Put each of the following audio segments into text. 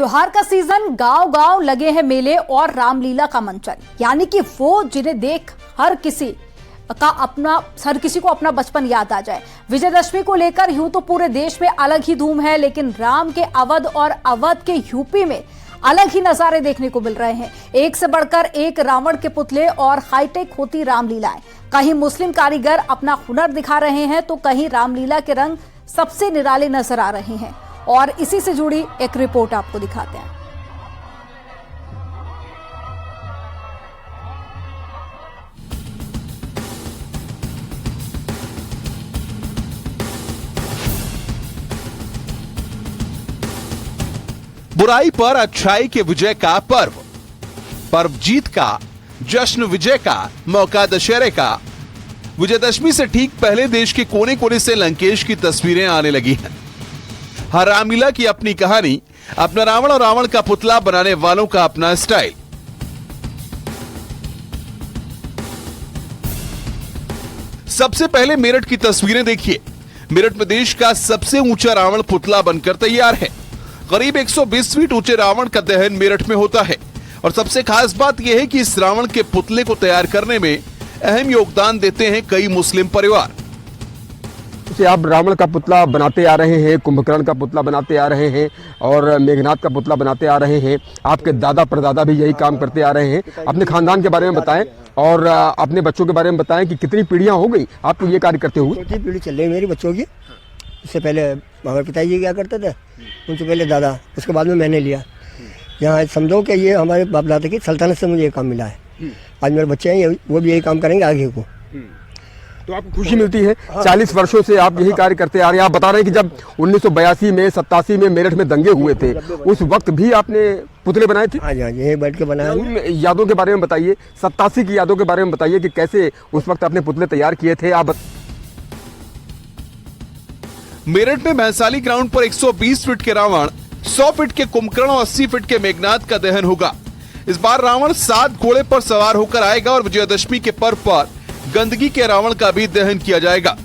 त्योहार का सीजन, गांव-गांव लगे हैं मेले और रामलीला का मंचन, यानी कि वो जिन्हें देख हर किसी को अपना बचपन याद आ जाए। विजयदशमी को लेकर यूं तो पूरे देश में अलग ही धूम है, लेकिन राम के अवध और अवध के यूपी में अलग ही नजारे देखने को मिल रहे हैं। एक से बढ़कर एक रावण के पुतले और हाईटेक होती रामलीलाएं। कहीं मुस्लिम कारीगर अपना हुनर दिखा रहे हैं तो कहीं रामलीला के रंग सबसे निराले नजर आ रहे हैं। और इसी से जुड़ी एक रिपोर्ट आपको दिखाते हैं। बुराई पर अच्छाई के विजय का पर्व जीत का, जश्न विजय का, मौका दशहरे का। विजयदशमी से ठीक पहले देश के कोने कोने से लंकेश की तस्वीरें आने लगी हैं। हर रामलीला की अपनी कहानी, अपना रावण और रावण का पुतला बनाने वालों का अपना स्टाइल। सबसे पहले मेरठ की तस्वीरें देखिए। मेरठ में देश का सबसे ऊंचा रावण पुतला बनकर तैयार है। करीब 120 फीट ऊंचे रावण का दहन मेरठ में होता है और सबसे खास बात यह है कि इस रावण के पुतले को तैयार करने में अहम योगदान देते हैं कई मुस्लिम परिवार। आप रावण का पुतला बनाते आ रहे हैं, कुंभकर्ण का पुतला बनाते आ रहे हैं और मेघनाथ का पुतला बनाते आ रहे हैं। आपके दादा परदादा भी यही काम करते आ रहे हैं। अपने खानदान के बारे में बताएं और अपने बच्चों के बारे में बताएं कि कितनी पीढ़ियां हो गई आपको ये कार्य करते हुए। छोटी पीढ़ी चल रही मेरी बच्चों की। इससे पहले हमारे पिताजी क्या करते थे, उनसे पहले दादा, उसके बाद में मैंने लिया। यहाँ समझो कि ये हमारे बाप दादा की सल्तनत से मुझे ये काम मिला है। आज मेरे बच्चे हैं, वो भी यही काम करेंगे आगे को। तो आपको खुशी मिलती है? 40 वर्षों से आप यही कार्य करते आ रहे हैं। आप बता रहे हैं कि जब 1982 में 87 में मेरठ में दंगे हुए थे, उस वक्त भी आपने पुतले बनाए थे? हाँ जी, हाँ जी, यही बैठ के बनाया। उन यादों के बारे में बताइए, 87 की यादों के बारे में बताइए कि कैसे उस वक्त आपने पुतले तैयार किए थे। आप मेरठ में भैंसाली ग्राउंड पर 120 फीट के रावण, 100 फीट के कुंभकर्ण और 80 फीट के मेघनाथ का दहन होगा। इस बार रावण 7 घोड़े पर सवार होकर आएगा और विजयदशमी के पर्व पर गंदगी के रावण का भी दहन किया जाएगा।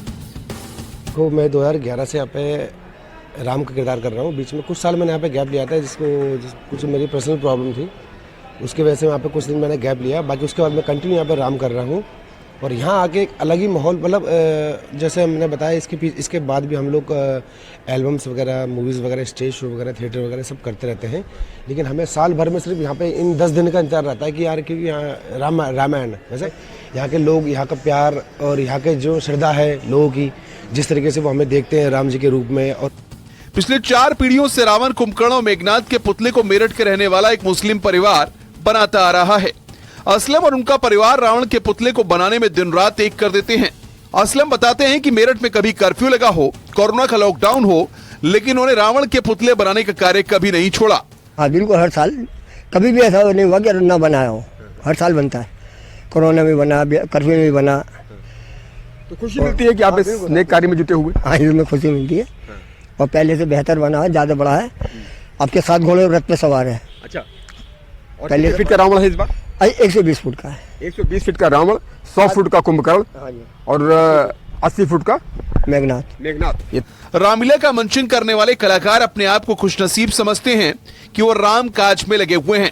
तो मैं 2011 से यहाँ पे राम का किरदार कर रहा हूँ। बीच में कुछ साल मैंने यहाँ पे गैप लिया था, कुछ मेरी पर्सनल प्रॉब्लम थी, उसके वजह से यहाँ पे कुछ दिन मैंने गैप लिया। बाकी उसके बाद मैं कंटिन्यू यहाँ पे राम कर रहा हूँ। और यहाँ आके एक अलग ही माहौल, मतलब जैसे हमने बताया, इसके बाद भी हम लोग एल्बम्स वगैरह, मूवीज़ वगैरह, स्टेज शो वगैरह, थिएटर वगैरह सब करते रहते हैं। लेकिन हमें साल भर में सिर्फ यहाँ पे इन 10 दिन का इंतजार रहता है कि यार, क्योंकि यहाँ रामायण वैसे यहाँ के लोग, यहाँ का प्यार और यहाँ के जो श्रद्धा है लोगों की, जिस तरीके से वो हमें देखते हैं राम जी के रूप में। और पिछले 4 पीढ़ियों से रावण, कुंभकर्ण और मेघनाथ के पुतले को मेरठ के रहने वाला एक मुस्लिम परिवार बनाता आ रहा है। असलम और उनका परिवार रावण के पुतले को बनाने में दिन रात एक कर देते हैं। असलम बताते हैं कि मेरठ में कभी कर्फ्यू लगा हो, कोरोना का लॉकडाउन हो, लेकिन उन्होंने रावण के पुतले बनाने का कार्य कभी नहीं छोड़ा। हाँ बिल्कुल, हर साल, कभी भी ऐसा नहीं हुआ कि न बनाया हो, हर साल बनता है। कोरोना में बना, कर्फ्यू में भी बना। तो खुशी मिलती है कि आप इस नेक कार्य में जुटे हुए। हाँ, इसमें खुशी मिलती है और पहले से बेहतर बना है, ज़्यादा बड़ा है। आपके 7 घोड़े रथ पे सवार है। अच्छा, और पहले फीट का रावण है इस बार? 120 फुट का है। 120 फीट का रावण, 100 फुट का कुंभकर्ण और 80 फुट का मेघनाथ। रामलीला का मंचन करने वाले कलाकार अपने आप को खुशनसीब समझते हैं कि वो राम काज में लगे हुए हैं।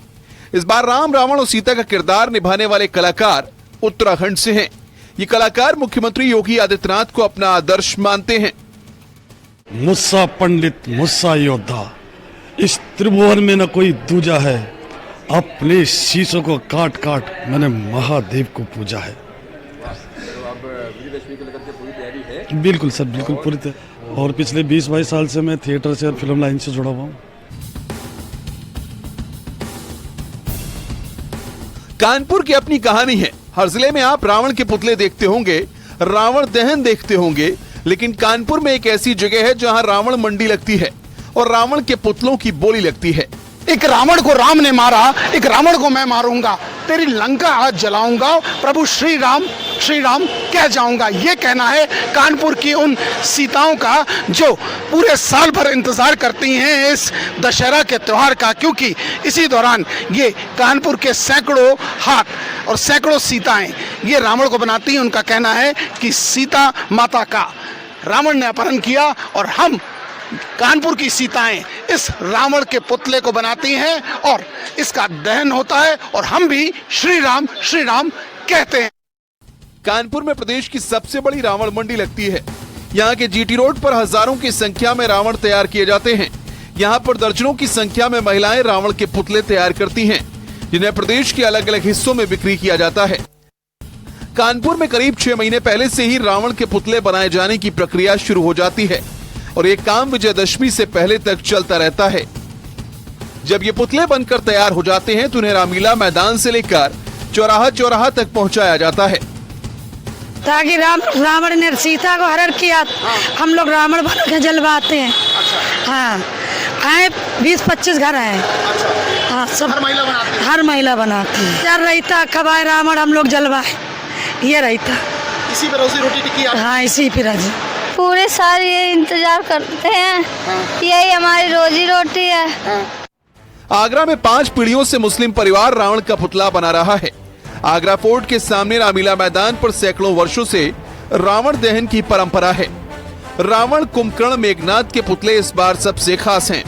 इस बार राम, रावण और सीता का किरदार निभाने वाले कलाकार उत्तराखंड से हैं। ये कलाकार मुख्यमंत्री योगी आदित्यनाथ को अपना आदर्श मानते हैं। मुस्सा पंडित, मुस्सा योद्धा, इस त्रिभुवन में न कोई दूजा है। अपने शीशों को काट काट मैंने महादेव को पूजा है। बिल्कुल सर, बिल्कुल पूरी तरह। और पिछले 20-22 साल से मैं थिएटर से और फिल्म लाइन से जुड़ा हुआ हूँ। कानपुर की अपनी कहानी है। हर जिले में आप रावण के पुतले देखते होंगे, रावण दहन देखते होंगे, लेकिन कानपुर में एक ऐसी जगह है जहां रावण मंडी लगती है और रावण के पुतलों की बोली लगती है। एक रावण को राम ने मारा, एक रावण को मैं मारूंगा, तेरी लंका आज जलाऊंगा, प्रभु श्री राम कह जाऊंगा। ये कहना है कानपुर की उन सीताओं का जो पूरे साल भर इंतजार करती हैं इस दशहरा के त्योहार का, क्योंकि इसी दौरान ये कानपुर के सैकड़ों हाथ और सैकड़ों सीताएं ये रावण को बनाती हैं। उनका कहना है कि सीता माता का रावण ने अपहरण किया और हम कानपुर की सीताएं इस रावण के पुतले को बनाती हैं और इसका दहन होता है और हम भी श्री राम कहते हैं। कानपुर में प्रदेश की सबसे बड़ी रावण मंडी लगती है। यहाँ के जीटी रोड पर हजारों की संख्या में रावण तैयार किए जाते हैं। यहाँ पर दर्जनों की संख्या में महिलाएं रावण के पुतले तैयार करती हैं, जिन्हें प्रदेश के अलग अलग हिस्सों में बिक्री किया जाता है। कानपुर में करीब 6 महीने पहले से ही रावण के पुतले बनाए जाने की प्रक्रिया शुरू हो जाती है और ये काम विजयदशमी से पहले तक चलता रहता है। जब ये पुतले बनकर तैयार हो जाते हैं तो उन्हें रामलीला मैदान से लेकर चौराहा चौराहा तक पहुंचाया जाता है, ताकि रावण ने सीता को हरण किया। हम लोग रावण बन के जलवाते हैं। हाँ, आए 20-25 घर हैं। हाँ, सब हर महिला बनाती है। यार रहता खबाए रावण हम लोग जलवाए, ये रहता इसी पर रोजी रोटी टिकी। हाँ, इसी पर राजी पूरे साल ये इंतजार करते हैं। यही हमारी रोजी रोटी है। आगरा में 5 पीढ़ियों से मुस्लिम परिवार रावण का पुतला बना रहा है। आगरा फोर्ट के सामने रामलीला मैदान पर सैकड़ों वर्षों से रावण दहन की परंपरा है। रावण, कुंभकर्ण, मेघनाद के पुतले इस बार सबसे खास हैं।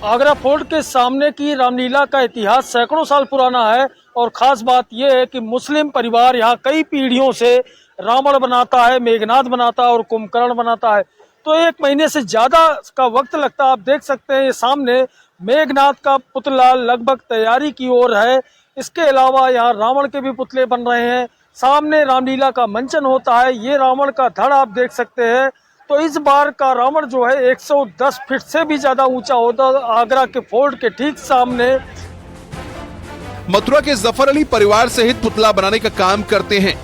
आगरा फोर्ट के सामने की रामलीला का इतिहास सैकड़ों साल पुराना है और खास बात यह है कि मुस्लिम परिवार यहाँ कई पीढ़ियों से रावण बनाता है, मेघनाद बनाता है और कुंभकर्ण बनाता है। तो 1 महीने से ज्यादा का वक्त लगता है। आप देख सकते हैं ये सामने मेघनाद का पुतला लगभग तैयारी की ओर है। इसके अलावा यहाँ रावण के भी पुतले बन रहे हैं। सामने रामलीला का मंचन होता है। ये रावण का धड़ आप देख सकते हैं। तो इस बार का रावण जो है 110 फीट से भी ज्यादा ऊंचा होता है। आगरा के फोर्ट के ठीक सामने मथुरा के जफर अली परिवार सहित पुतला बनाने का काम करते हैं।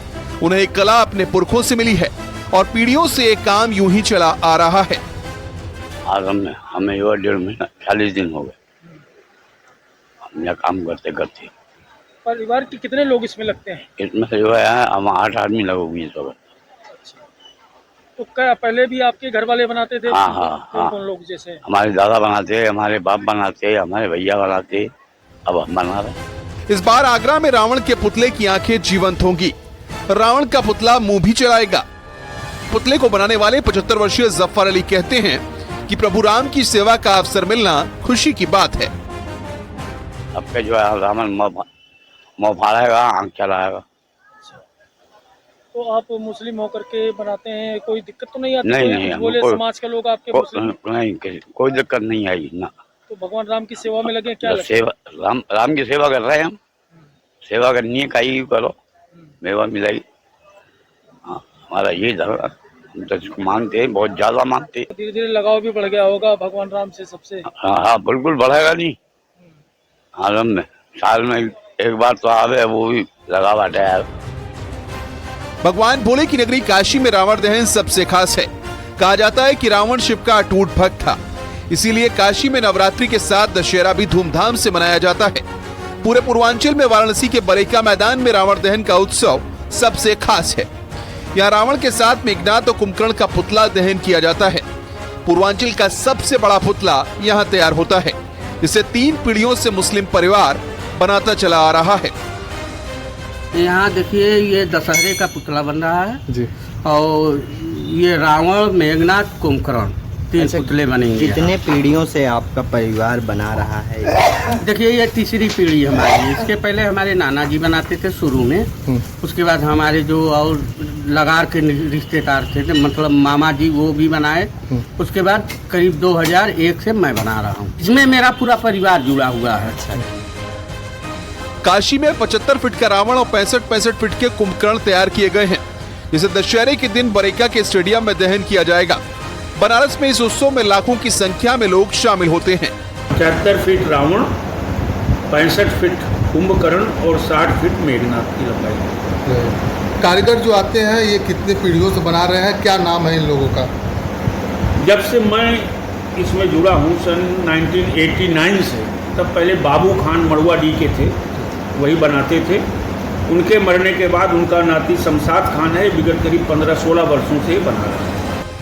उन्हें एक कला अपने पुरखों से मिली है और पीढ़ियों से ये काम यूं ही चला आ रहा है। आगरा में हमें 1.5 महीना 40 दिन हो गए हम यह काम करते करते। परिवार के कितने लोग इसमें लगते हैं? इसमें जो है हम 8 आदमी लगोगे इस वक्त। तो क्या पहले भी आपके घर वाले बनाते थे? हाँ। कौन लोग जैसे? हमारे दादा बनाते, हमारे बाप बनाते, हमारे भैया बनाते, अब हम बना रहे। इस बार आगरा में रावण के पुतले की आंखें जीवंत होंगी। रावण का पुतला मुंह भी चलाएगा। पुतले को बनाने वाले 75 वर्षीय जफर अली कहते हैं कि प्रभु राम की सेवा का अवसर मिलना खुशी की बात है। अब के जो है रावण मुँह फाड़ेगा, आंख चलाएगा। तो आप मुस्लिम होकर के बनाते हैं, कोई दिक्कत तो नहीं आती? नहीं, बोले समाज के लोग आपके नहीं, कोई दिक्कत नहीं आई ना। तो भगवान राम की सेवा में लगे क्या? सेवा राम की सेवा कर रहे हैं हम। सेवा करनी है, कहीं करो, मेवा मिलेगी। हाँ, हमारा ये धर्म हम तो इसको मानते हैं, बहुत ज्यादा मानते हैं। धीरे धीरे लगाव भी बढ़ गया होगा भगवान राम से सबसे? हाँ, बिल्कुल बढ़ेगा नहीं। आलम में साल में एक बार तो आवे, वो भी लगा बैठा है। भगवान भोले की नगरी काशी में रावण दहन सबसे खास है। कहा जाता है कि रावण शिव का अटूट भक्त था, इसीलिए काशी में नवरात्रि के साथ दशहरा भी धूमधाम से मनाया जाता है। पूरे पूर्वांचल में वाराणसी के बरेका मैदान में रावण दहन का उत्सव सबसे खास है। यहाँ रावण के साथ मेघनाद और कुंभकर्ण का पुतला दहन किया जाता है। पूर्वांचल का सबसे बड़ा पुतला यहाँ तैयार होता है, जिसे 3 पीढ़ियों से मुस्लिम परिवार बनाता चला आ रहा है। यहाँ देखिए ये दशहरे का पुतला बन रहा है जी, और ये रावण, मेघनाद, कुंभकर्ण 3 पुतले बनेंगे। कितने पीढ़ियों से आपका परिवार बना रहा है? देखिए ये तीसरी पीढ़ी हमारी। इसके पहले हमारे नाना जी बनाते थे शुरू में, उसके बाद हमारे जो और लगार के रिश्तेदार थे, मतलब मामा जी, वो भी बनाए। उसके बाद करीब 2001 से मैं बना रहा हूँ। इसमें मेरा पूरा परिवार जुड़ा हुआ है। काशी में 75 फीट का रावण और 65 फीट के कुंभकर्ण तैयार किए गए हैं, जिसे दशहरे के दिन बरेका के स्टेडियम में दहन किया जाएगा। बनारस में इस उत्सव में लाखों की संख्या में लोग शामिल होते हैं। 75 फीट रावण, 65 फीट कुंभकर्ण और 60 फीट मेघनाद की लंबाई। कारीगर जो आते हैं ये कितने पीढ़ियों से बना रहे हैं, क्या नाम है इन लोगों का? जब से मैं इसमें जुड़ा हूँ सन 1989 से, तब पहले बाबू खान मड़ुआ डी के थे, वही बनाते थे। उनके मरने के बाद उनका नाती शमशाद खान है, विगत करीब 15-16 वर्षों से बना रहा है।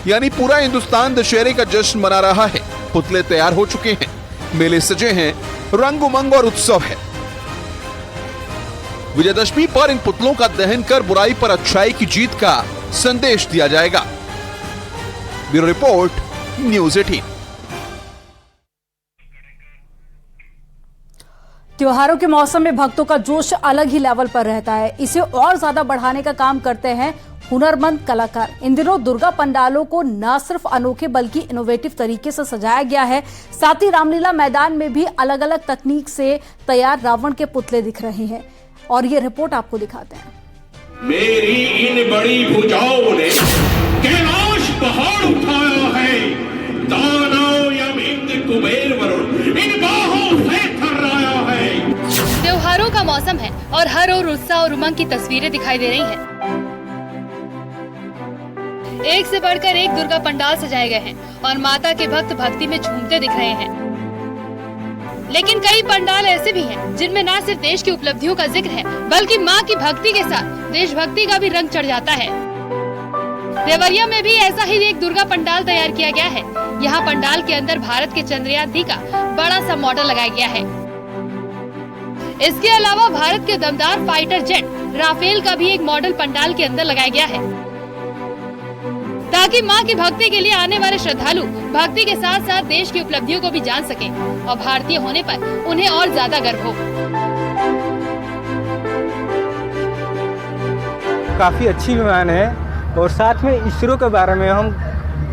यानी पूरा हिंदुस्तान दशहरे का जश्न मना रहा है। पुतले तैयार हो चुके हैं, मेले सजे हैं, रंग उमंग और उत्सव है। विजयदशमी पर इन पुतलों का दहन कर बुराई पर अच्छाई की जीत का संदेश दिया जाएगा। Bureau report, news 18। त्योहारों के मौसम में भक्तों का जोश अलग ही लेवल पर रहता है। इसे और ज्यादा बढ़ाने का काम करते हैं हुनरमंद कलाकार। इन दिनों दुर्गा पंडालों को न सिर्फ अनोखे बल्कि इनोवेटिव तरीके से सजाया गया है। साथ ही रामलीला मैदान में भी अलग अलग तकनीक से तैयार रावण के पुतले दिख रहे हैं और ये रिपोर्ट आपको दिखाते हैं। मेरी इन बड़ी भुजाओं ने कैलाश पहाड़ उठाया है, दानव यम इंद्र कुबेर वरुण इन बाहों से थर्राया है। त्योहारों का मौसम है और हर ओर उत्साह और उमंग की तस्वीरें दिखाई दे रही हैं। एक से बढ़कर एक दुर्गा पंडाल सजाए गए हैं और माता के भक्त भक्ति में झूमते दिख रहे हैं। लेकिन कई पंडाल ऐसे भी हैं जिनमें न सिर्फ देश की उपलब्धियों का जिक्र है बल्कि मां की भक्ति के साथ देशभक्ति का भी रंग चढ़ जाता है। देवरिया में भी ऐसा ही एक दुर्गा पंडाल तैयार किया गया है। यहाँ पंडाल के अंदर भारत के चंद्रयान-3 का बड़ा सा मॉडल लगाया गया है। इसके अलावा भारत के दमदार फाइटर जेट राफेल का भी एक मॉडल पंडाल के अंदर लगाया गया है, ताकि मां की भक्ति के लिए आने वाले श्रद्धालु भक्ति के साथ साथ देश की उपलब्धियों को भी जान सकें और भारतीय होने पर उन्हें और ज्यादा गर्व हो। काफी अच्छी विमान है और साथ में इसरो के बारे में हम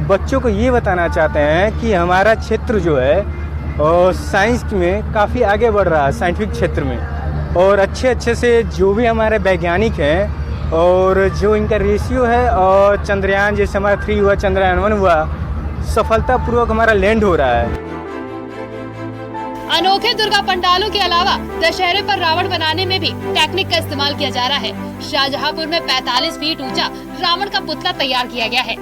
बच्चों को ये बताना चाहते हैं कि हमारा क्षेत्र जो है और साइंस में काफ़ी आगे बढ़ रहा है, साइंटिफिक क्षेत्र में, और अच्छे से जो भी हमारे वैज्ञानिक हैं और जो इनका रेशियो है और चंद्रयान जैसे हमारा 3 हुआ, चंद्रयान 1 हुआ, सफलतापूर्वक हमारा लैंड हो रहा है। अनोखे दुर्गा पंडालों के अलावा दशहरे पर रावण बनाने में भी टेक्निक का इस्तेमाल किया जा रहा है। शाहजहांपुर में 45 फीट ऊंचा रावण का पुतला तैयार किया गया है।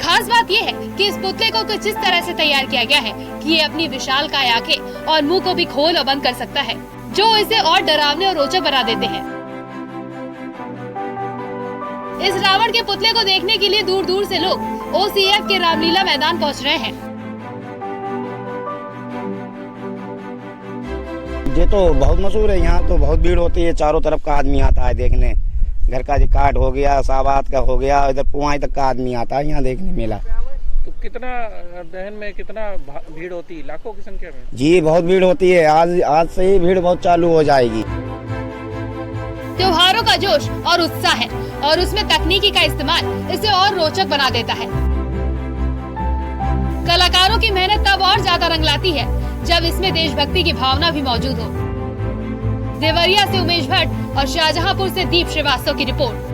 खास बात यह है कि इस पुतले को कुछ इस तरह से तैयार किया गया है कि ये अपनी विशालकाय आंखें और मुंह को भी खोल और बंद कर सकता है, जो इसे और डरावने और रोचक बना देते हैं। इस रावण के पुतले को देखने के लिए दूर दूर से लोग ओसीएफ के रामलीला मैदान पहुंच रहे हैं। ये तो बहुत मशहूर है, यहाँ तो बहुत भीड़ होती है, चारों तरफ का आदमी आता है देखने। घर का रिकॉर्ड हो गया, साबात का हो गया, इधर पुआई तक का आदमी आता है यहाँ देखने मेला। तो कितना दहन में कितना भीड़ होती है? लाखों की संख्या में? जी बहुत भीड़ होती है, आज से ही भीड़ बहुत चालू हो जाएगी। त्योहारों का जोश और उत्साह है और उसमें तकनीकी का इस्तेमाल इसे और रोचक बना देता है। कलाकारों की मेहनत तब और ज्यादा रंग लाती है जब इसमें देशभक्ति की भावना भी मौजूद हो। देवरिया से उमेश भट्ट और शाहजहांपुर से दीप श्रीवास्तव की रिपोर्ट।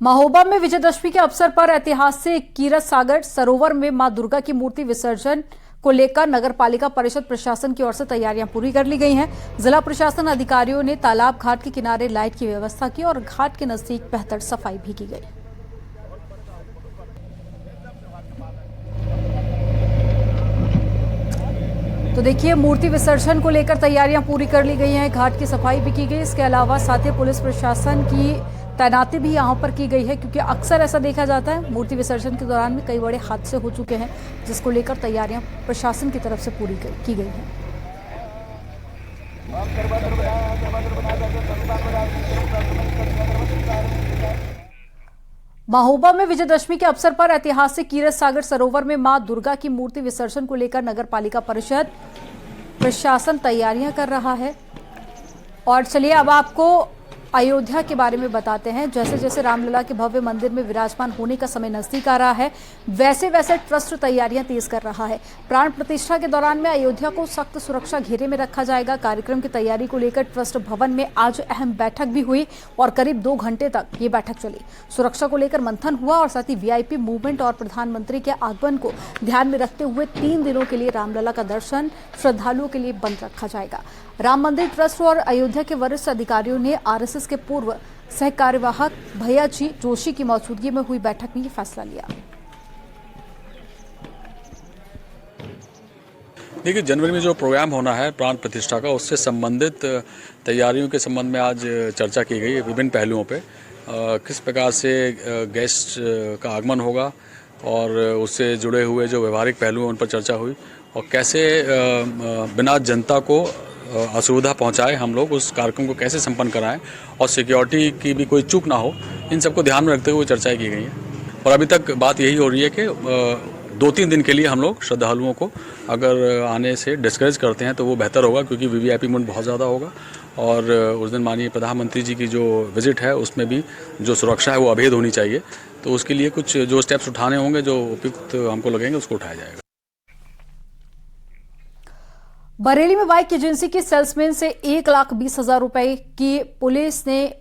महोबा में विजयदशमी के अवसर पर ऐतिहासिक कीरत सागर सरोवर में मां दुर्गा की मूर्ति विसर्जन को लेकर नगर पालिका परिषद प्रशासन की ओर से तैयारियां पूरी कर ली गई हैं। जिला प्रशासन अधिकारियों ने तालाब घाट के किनारे लाइट की व्यवस्था की और घाट के नजदीक बेहतर सफाई भी की गई। तो देखिए, मूर्ति विसर्जन को लेकर तैयारियां पूरी कर ली गई हैं, घाट की सफाई भी की गई। इसके अलावा साथ ही पुलिस प्रशासन की तैनाती भी यहां पर की गई है, क्योंकि अक्सर ऐसा देखा जाता है मूर्ति विसर्जन के दौरान में कई बड़े हादसे हो चुके हैं, जिसको लेकर तैयारियां प्रशासन की तरफ से पूरी की गई हैं। महोबा में विजयदशमी के अवसर पर ऐतिहासिक कीरत सागर सरोवर में मां दुर्गा की मूर्ति विसर्जन को लेकर नगर पालिका परिषद प्रशासन तैयारियां कर रहा है। और चलिए अब आपको अयोध्या के बारे में बताते हैं। जैसे जैसे रामलला के भव्य मंदिर में विराजमान होने का समय नजदीक आ रहा है, वैसे वैसे ट्रस्ट तैयारियां तेज कर रहा है। प्राण प्रतिष्ठा के दौरान में अयोध्या को सख्त सुरक्षा घेरे में रखा जाएगा। कार्यक्रम की तैयारी को लेकर ट्रस्ट भवन में आज अहम बैठक भी हुई और करीब 2 घंटे तक ये बैठक चली। सुरक्षा को लेकर मंथन हुआ और साथ ही वीआईपी मूवमेंट और प्रधानमंत्री के आगमन को ध्यान में रखते हुए 3 दिनों के लिए रामलला का दर्शन श्रद्धालुओं के लिए बंद रखा जाएगा। राम मंदिर ट्रस्ट और अयोध्या के वरिष्ठ अधिकारियों ने आरएसएस के पूर्व सह कार्यवाहक भैयाजी जोशी की मौजूदगी में हुई बैठक में ये फैसला लिया। देखिए, जनवरी में जो प्रोग्राम होना है प्राण प्रतिष्ठा का, उससे संबंधित तैयारियों के संबंध में आज चर्चा की गई है विभिन्न पहलुओं पे। किस प्रकार से गेस्ट का आगमन होगा और उससे जुड़े हुए जो व्यवहारिक पहलू हैं उन पर चर्चा हुई, और कैसे बिना जनता को असुविधा पहुंचाए हम लोग उस कार्यक्रम को कैसे संपन्न कराएं और सिक्योरिटी की भी कोई चूक ना हो, इन सबको ध्यान में रखते हुए चर्चाएं की गई हैं। और अभी तक बात यही हो रही है कि 2-3 दिन के लिए हम लोग श्रद्धालुओं को अगर आने से डिस्करेज करते हैं तो वो बेहतर होगा, क्योंकि वीवीआईपी मूड बहुत ज़्यादा होगा। और उस दिन माननीय प्रधानमंत्री जी की जो विजिट है उसमें भी जो सुरक्षा है वो अभेद होनी चाहिए। तो उसके लिए कुछ जो स्टेप्स उठाने होंगे, जो उपयुक्त हमको लगेंगे, उसको उठाया जाएगा। बरेली में बाइक एजेंसी के सेल्समैन से 1,20,000 रुपए की पुलिस ने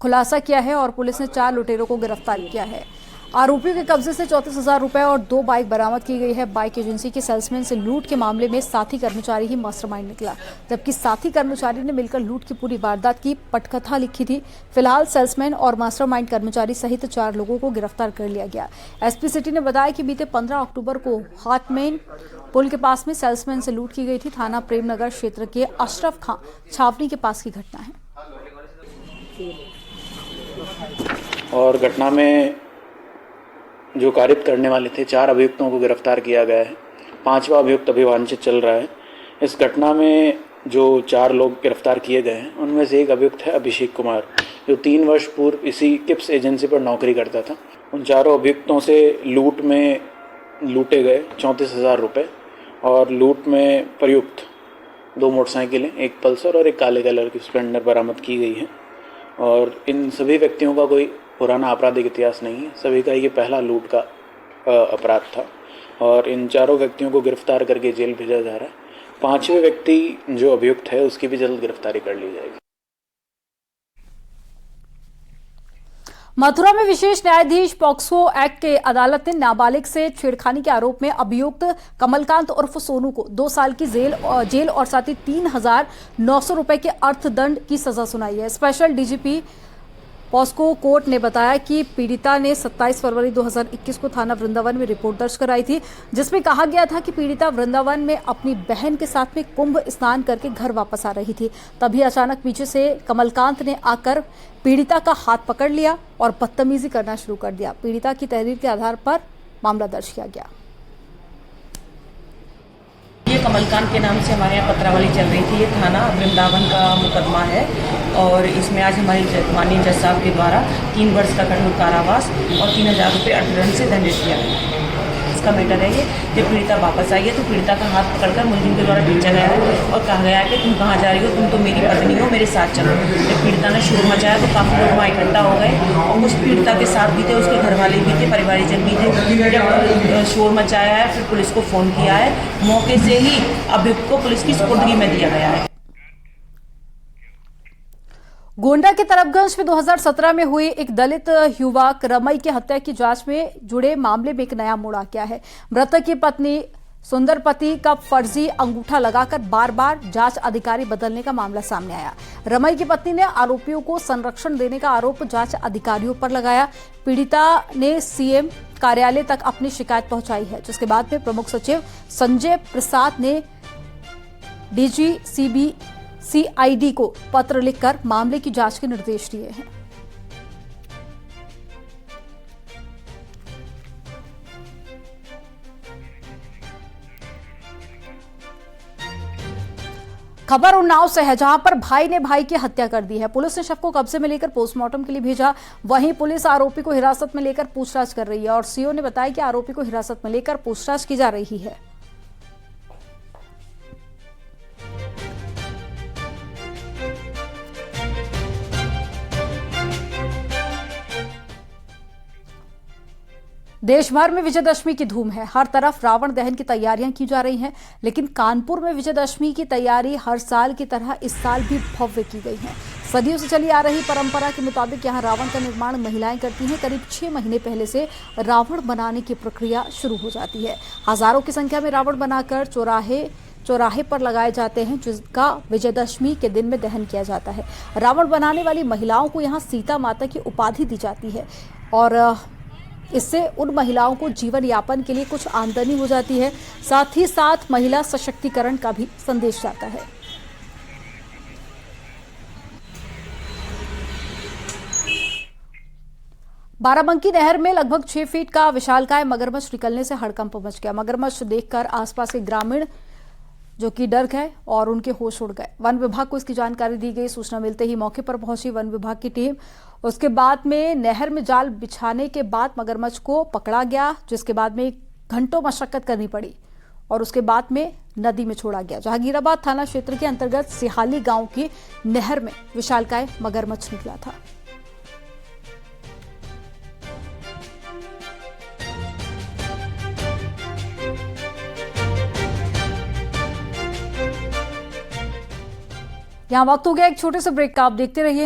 खुलासा किया है और पुलिस ने 4 लुटेरों को गिरफ्तार किया है। आरोपियों के कब्जे से 34,000 रुपए और 2 बाइक बरामद की गई है। बाइक एजेंसी के सेल्समैन से लूट के मामले में साथी कर्मचारी ही मास्टरमाइंड निकला, जबकि साथी कर्मचारी ने मिलकर लूट की पूरी वारदात की पटकथा लिखी थी। फिलहाल सेल्समैन और मास्टरमाइंड कर्मचारी सहित 4 लोगों को गिरफ्तार कर लिया गया। एसपी सिटी ने बताया कि बीते 15 अक्टूबर को हाटमेन पुल के पास में सेल्समैन से लूट की गई थी। थाना प्रेमनगर क्षेत्र के अशरफ खां छावनी के पास की घटना है। और घटना में जो कारित करने वाले थे 4 अभियुक्तों को गिरफ्तार किया गया है। 5वां अभियुक्त अभी वांछित चल रहा है। इस घटना में जो 4 लोग गिरफ्तार किए गए हैं उनमें से एक अभियुक्त है अभिषेक कुमार, जो 3 वर्ष पूर्व इसी किप्स एजेंसी पर नौकरी करता था। उन चारों अभियुक्तों से लूट में लूटे गए 34,000 रुपये और लूट में प्रयुक्त 2 मोटरसाइकिलें, एक पल्सर और एक काले कलर की स्प्लेंडर बरामद की गई है। और इन सभी व्यक्तियों का कोई पुराना आपराधिक इतिहास नहीं है। सभी का ये पहला लूट का अपराध था और इन 4 व्यक्तियों को गिरफ्तार करके जेल भेजा जा रहा है। 5वें व्यक्ति जो अभियुक्त है उसकी भी जल्द गिरफ्तारी कर ली जाएगी। मथुरा में विशेष न्यायाधीश पॉक्सो एक्ट के अदालत ने नाबालिग से छेड़खानी के आरोप में अभियुक्त कमलकांत उर्फ सोनू को 2 साल की जेल और साथ ही 3,900 रुपए के अर्थदंड की सजा सुनाई है। स्पेशल डीजीपी पॉस्को कोर्ट ने बताया कि पीड़िता ने 27 फरवरी 2021 को थाना वृंदावन में रिपोर्ट दर्ज कराई थी, जिसमें कहा गया था कि पीड़िता वृंदावन में अपनी बहन के साथ में कुंभ स्नान करके घर वापस आ रही थी। तभी अचानक पीछे से कमलकांत ने आकर पीड़िता का हाथ पकड़ लिया और बदतमीजी करना शुरू कर दिया। पीड़िता की तहरीर के आधार पर मामला दर्ज किया गया। ये कमलकांत के नाम से हमारे यहाँ पत्रावली चल रही थी। ये थाना वृंदावन का मुकदमा है और इसमें आज हमारे माननीय जज साहब के द्वारा 3 वर्ष का कठोर कारावास और 3,000 रुपये अर्थदंड से दंडित किया गया। इसका मैटर है ये, जब पीड़िता वापस आई है तो पीड़िता का हाथ पकड़कर मुलजिम के द्वारा खींचा गया है और कहा गया है कि तुम कहाँ जा रही हो, तुम तो मेरी पत्नी हो, मेरे साथ चलो। जब पीड़िता ने शोर मचाया तो काफ़ी लोग वहाँ इकट्ठा हो गए और कुछ पीड़िता के साथ भी थे, उसके घर वाले भी थे, परिवारजन भी थे। जब शोर मचाया है फिर पुलिस को फ़ोन किया है। मौके से ही अभियुक्त को पुलिस की सुपुर्दगी में दिया गया है। गोंडा के तरफगंज में 2017 में हुई एक दलित युवक रमई की हत्या की जांच में जुड़े मामले में एक नया मोड़ आ गया है। मृतक की पत्नी सुंदरपति का फर्जी अंगूठा लगाकर बार बार जांच अधिकारी बदलने का मामला सामने आया। रमई की पत्नी ने आरोपियों को संरक्षण देने का आरोप जांच अधिकारियों पर लगाया। पीड़िता ने सीएम कार्यालय तक अपनी शिकायत पहुंचाई है, जिसके बाद में प्रमुख सचिव संजय प्रसाद ने डीजी सीआईडी को पत्र लिखकर मामले की जांच के निर्देश दिए हैं। खबर उन्नाव से है, जहां पर भाई ने भाई की हत्या कर दी है। पुलिस ने शव को कब्जे में लेकर पोस्टमार्टम के लिए भेजा। वहीं पुलिस आरोपी को हिरासत में लेकर पूछताछ कर रही है और सीओ ने बताया कि आरोपी को हिरासत में लेकर पूछताछ की जा रही है। देश भर में विजयदशमी की धूम है। हर तरफ रावण दहन की तैयारियां की जा रही हैं, लेकिन कानपुर में विजयदशमी की तैयारी हर साल की तरह इस साल भी भव्य की गई है। सदियों से चली आ रही परंपरा के मुताबिक यहां रावण का निर्माण महिलाएं करती हैं। करीब 6 महीने पहले से रावण बनाने की प्रक्रिया शुरू हो जाती है। हजारों की संख्या में रावण बनाकर चौराहे पर लगाए जाते हैं, जिसका विजयदशमी के दिन में दहन किया जाता है। रावण बनाने वाली महिलाओं को यहाँ सीता माता की उपाधि दी जाती है और इससे उन महिलाओं को जीवन यापन के लिए कुछ आमदनी हो जाती है। साथ ही साथ महिला सशक्तिकरण का भी संदेश जाता है। बाराबंकी नहर में लगभग 6 फीट का विशालकाय मगरमच्छ निकलने से हड़कंप मच गया। मगरमच्छ देखकर आसपास के ग्रामीण जो कि डर गए और उनके होश उड़ गए। वन विभाग को इसकी जानकारी दी गई। सूचना मिलते ही मौके पर पहुंची वन विभाग की टीम। उसके बाद में नहर में जाल बिछाने के बाद मगरमच्छ को पकड़ा गया, जिसके बाद में घंटों मशक्कत करनी पड़ी और उसके बाद में नदी में छोड़ा गया। जहांगीराबाद थाना क्षेत्र के अंतर्गत सिहाली गांव की नहर में विशालकाय मगरमच्छ निकला था। यहाँ वक्त हो गया एक छोटे से ब्रेक का। आप देखते रहिए।